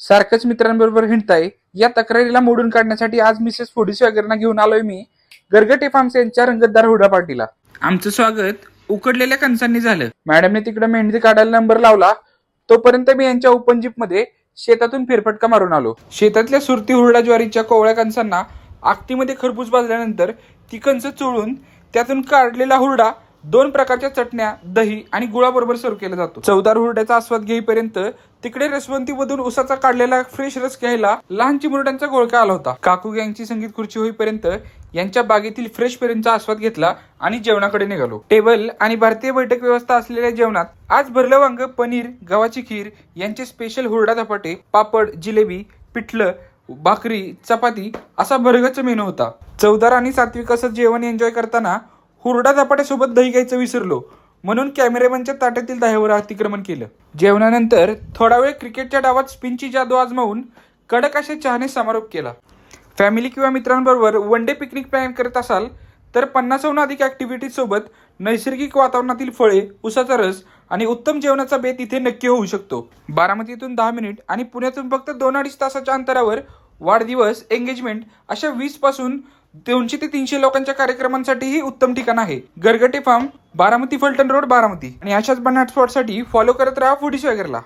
सारखंच मित्रांबरोबर हिंडताय या तक्रारीला मोडून काढण्यासाठी आज मिसेस फुडीस वगैरेंना घेऊन आलोय मी गरगटे फार्म्स यांच्या रंगतदार हुरडा पार्टीला. आमचं स्वागत उकडलेल्या कणसांनी झालं. मॅडमने तिकडे मेहंदी काढायला नंबर लावला. तोपर्यंत मी यांच्या ओपन जीप मध्ये शेतातून फेरफटका मारून आलो. शेतातल्या सुरती हुरडा ज्वारीच्या कोवळ्या कणसांना आगतीमध्ये खरपूस भाजल्यानंतर ती कणसं चोळून त्यातून काढलेला हुरडा 2 प्रकारच्या चटण्या, दही आणि गुळाबरोबर सर्व केला जातो. चवदार हुरड्याचा आस्वाद घेईपर्यंत तिकडे रसवंतीमधून उसाचा काढलेला फ्रेश रस घ्यायला लहान चिमुरड्यांचा घोळका आला होता. काकू गँगची संगीत खुर्ची होईपर्यंत यांच्या बागेतील फ्रेश पेरूंचा आस्वाद घेतला आणि जेवणाकडे निघालो. टेबल आणि भारतीय बैठक व्यवस्था असलेल्या जेवणात आज भरलं वांग, पनीर, गव्हाची खीर, यांचे स्पेशल हुरडा धपाटे, पापड, जिलेबी, पिठलं, भाकरी, चपाती असा भरगच्च मेनू होता. चवदार आणि सात्विक असं जेवण एन्जॉय करताना हुरडा धपाट्यासोबत दही घ्यायचं विसरलो, म्हणून कॅमेरामॅनच्या ताटातील दह्यावर अतिक्रमण केलं. जेवणानंतर थोडा वेळ क्रिकेटच्या डावात स्पिनची जादू आजमावून कडक अशा चहाने समारोप केला. फॅमिली किंवा मित्रांबरोबर वन डे पिकनिक प्लॅन करत असाल तर 50हून अधिक ॲक्टिव्हिटीज सोबत नैसर्गिक वातावरणातील फळे, उसाचा रस आणि उत्तम जेवणाचा बेत इथे नक्की होऊ शकतो. बारामतीतून 10 मिनिट आणि पुण्यातून फक्त 2-2.5 तासाच्या अंतरावर वाढदिवस, एंगेजमेंट अशा 20 पासून 200 ते 300 लोकांच्या कार्यक्रमांसाठीही उत्तम ठिकाण आहे. Gargate form, Baramati, Phaltan road, Baramati. आणि अशाच बनाट स्पॉटसाठी फॉलो करत राहा फूडीज वगैरेला.